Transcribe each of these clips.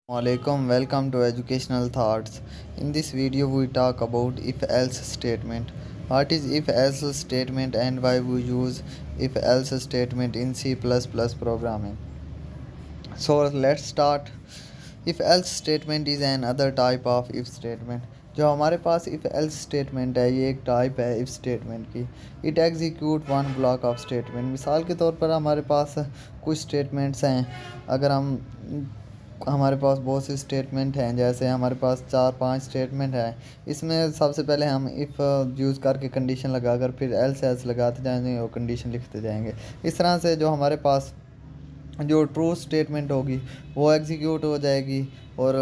Assalamualaikum, welcome to Educational Thoughts. In this video, we talk about if else statement. What is if else statement and why we use if else statement in C programming. So let's start. If else statement is another type of if statement. जो हमारे पास if else statement है ये एक type है if statement की. It execute one block of statement. मिसाल के तौर पर हमारे पास कुछ statements हैं. अगर हमारे पास बहुत से स्टेटमेंट हैं, जैसे हमारे पास 4-5 स्टेटमेंट हैं. इसमें सबसे पहले हम इफ़ यूज़ करके कंडीशन लगाकर फिर एल्स लगाते जाएंगे और कंडीशन लिखते जाएंगे. इस तरह से जो हमारे पास जो ट्रू स्टेटमेंट होगी वो एग्जीक्यूट हो जाएगी और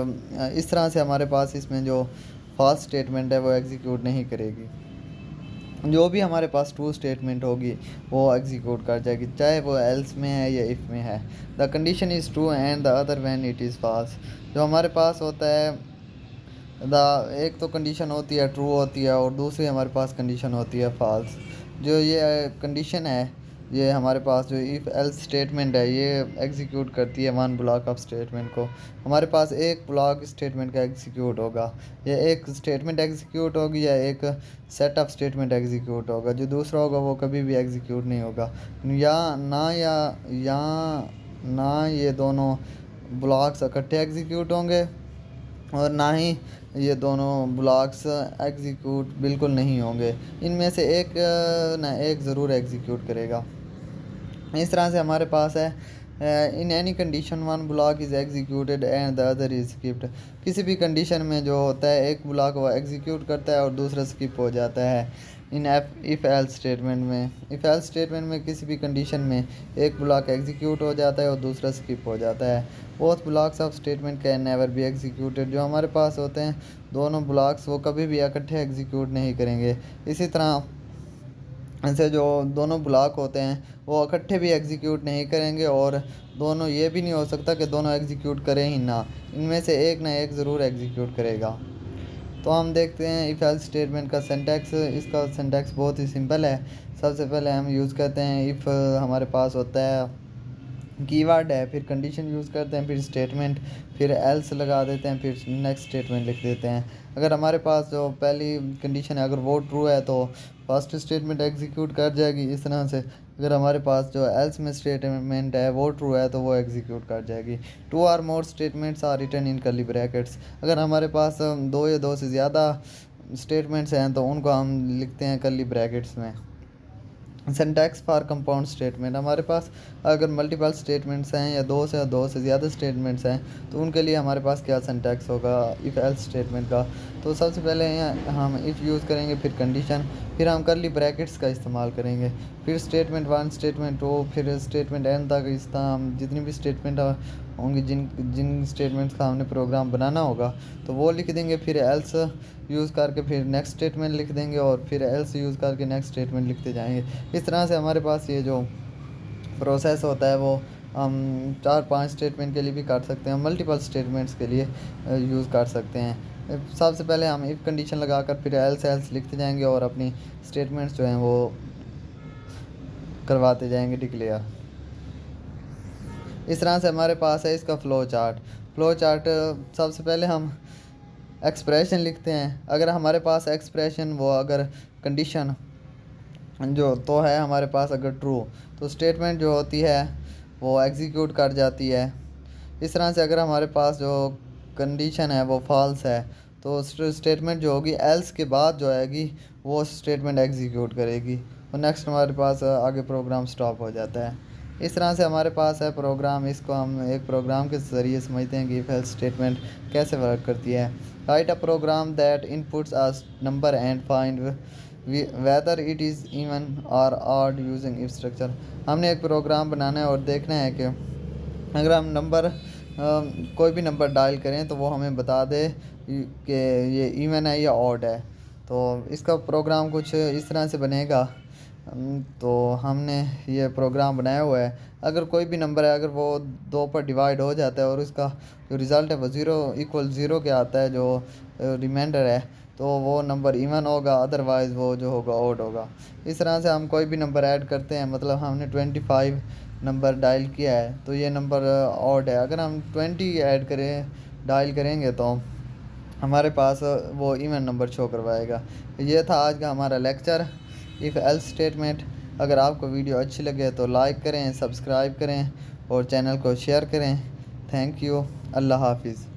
इस तरह से हमारे पास इसमें जो फॉल्स स्टेटमेंट है वो एग्जीक्यूट नहीं करेगी. जो भी हमारे पास ट्रू स्टेटमेंट होगी वो एग्जीक्यूट कर जाएगी, चाहे वो एल्स में है या इफ़ में है. The condition is true and the other when it is false. जो हमारे पास होता है एक तो कंडीशन होती है ट्रू होती है और दूसरी हमारे पास कंडीशन होती है फॉल्स. जो ये कंडीशन है ये हमारे पास जो इफ़ एल्स स्टेटमेंट है ये एग्जीक्यूट करती है वन ब्लॉक ऑफ स्टेटमेंट को. हमारे पास एक ब्लॉक स्टेटमेंट का एग्जीक्यूट होगा, या एक स्टेटमेंट एग्जीक्यूट होगी या एक सेट ऑफ स्टेटमेंट एग्जीक्यूट होगा. जो दूसरा होगा वो कभी भी एग्जीक्यूट नहीं होगा. या ना ये दोनों ब्लॉक्स इकट्ठे एग्जीक्यूट होंगे और ना ही ये दोनों ब्लॉक्स एग्जीक्यूट बिल्कुल नहीं होंगे. इनमें से एक ना एक ज़रूर एग्जीक्यूट करेगा. इस तरह से हमारे पास है in any condition one block is executed and the other is skipped. किसी भी कंडीशन में जो होता है एक ब्लॉक वो एग्जीक्यूट करता है और दूसरा स्किप हो जाता है. इन इफ़ एल्स स्टेटमेंट में किसी भी कंडीशन में एक ब्लॉक एग्जीक्यूट हो जाता है और दूसरा स्किप हो जाता है. Both blocks of statement can never be executed. जो हमारे पास होते हैं दोनों ब्लॉक्स वो कभी भी इकट्ठे एग्जीक्यूट नहीं करेंगे. इसी तरह ऐसे जो दोनों ब्लॉक होते हैं वो इकट्ठे भी एग्जीक्यूट नहीं करेंगे और दोनों ये भी नहीं हो सकता कि दोनों एग्जीक्यूट करें ही ना. इनमें से एक ना एक ज़रूर एग्जीक्यूट करेगा. तो हम देखते हैं इफ़ एल्स स्टेटमेंट का सिंटैक्स. इसका सिंटैक्स बहुत ही सिंपल है. सबसे पहले हम यूज़ करते हैं इफ़ हमारे पास होता है कीवर्ड है, फिर कंडीशन यूज़ करते हैं, फिर स्टेटमेंट, फिर एल्स लगा देते हैं, फिर नेक्स्ट स्टेटमेंट लिख देते हैं. अगर हमारे पास जो पहली कंडीशन है अगर वो ट्रू है तो फर्स्ट स्टेटमेंट एग्जीक्यूट कर जाएगी. इस तरह से अगर हमारे पास जो एल्स में स्टेटमेंट है वो ट्रू है तो वो एग्जीक्यूट कर जाएगी. Two or more statements are written in curly brackets. अगर हमारे पास दो या दो से ज़्यादा स्टेटमेंट्स हैं तो उनको हम लिखते हैं कर्ली ब्रैकेट्स में. Syntax for compound statement. हमारे पास अगर मल्टीपल स्टेटमेंट्स हैं या दो से ज़्यादा स्टेटमेंट्स हैं तो उनके लिए हमारे पास क्या सिंटैक्स होगा इफ़ एल्स स्टेटमेंट का. तो सबसे पहले हम इफ़ यूज़ करेंगे, फिर कंडीशन, फिर हम कर्ली ब्रैकेट्स का इस्तेमाल करेंगे, फिर स्टेटमेंट 1 स्टेटमेंट 2 फिर स्टेटमेंट एन तक. इस तरह हम जितनी भी स्टेटमेंट होंगी जिन स्टेटमेंट्स का हमने प्रोग्राम बनाना होगा तो वो लिख देंगे. फिर एल्स यूज़ करके फिर नेक्स्ट स्टेटमेंट लिख देंगे और फिर एल्स यूज़ करके नेक्स्ट स्टेटमेंट लिखते जाएंगे. इस तरह से हमारे पास ये जो प्रोसेस होता है वो हम 4-5 स्टेटमेंट के लिए भी कर सकते हैं, मल्टीपल स्टेटमेंट्स के लिए यूज़ कर सकते हैं. सबसे पहले हम इफ़ कंडीशन लगाकर फिर एल्स लिखते जाएंगे और अपनी स्टेटमेंट्स जो हैं वो करवाते जाएंगे डिक्लेयर. इस तरह से हमारे पास है इसका फ़्लो चार्ट. सबसे पहले हम एक्सप्रेशन लिखते हैं. अगर हमारे पास एक्सप्रेशन वो अगर कंडीशन जो तो है हमारे पास अगर ट्रू तो स्टेटमेंट जो होती है वो एग्जीक्यूट कर जाती है. इस तरह से अगर हमारे पास जो कंडीशन है वो फॉल्स है तो स्टेटमेंट जो होगी एल्स के बाद जो आएगी वो स्टेटमेंट एग्जीक्यूट करेगी और नेक्स्ट हमारे पास आगे प्रोग्राम स्टॉप हो जाता है. इस तरह से हमारे पास है प्रोग्राम. इसको हम एक प्रोग्राम के ज़रिए समझते हैं कि इफ एल्स स्टेटमेंट कैसे वर्क करती है. Write a program that inputs a number and find whether it is even और ऑड यूजिंग इफ स्ट्रक्चर. हमने एक प्रोग्राम बनाना है और देखना है कि अगर हम कोई भी नंबर डायल करें तो वो हमें बता दे कि ये इवन है या ऑड है. तो इसका प्रोग्राम कुछ इस तरह से बनेगा. तो हमने ये प्रोग्राम बनाया हुआ है. अगर कोई भी नंबर है अगर वो 2 पर डिवाइड हो जाता है और उसका जो रिज़ल्ट है वो 0 के आता है जो रिमाइंडर है तो वो नंबर इवन होगा, अदरवाइज़ वो जो होगा ऑड होगा. इस तरह से हम कोई भी नंबर ऐड करते हैं, मतलब हमने 25 नंबर डायल किया है तो ये नंबर ऑड है. अगर हम 20 ऐड करें डायल करेंगे तो हमारे पास वो इवेंट नंबर शो करवाएगा। ये था आज का हमारा लेक्चर इफ़ एल्स स्टेटमेंट। अगर आपको वीडियो अच्छी लगे तो लाइक करें, सब्सक्राइब करें और चैनल को शेयर करें। Thank you. अल्लाह हाफिज़।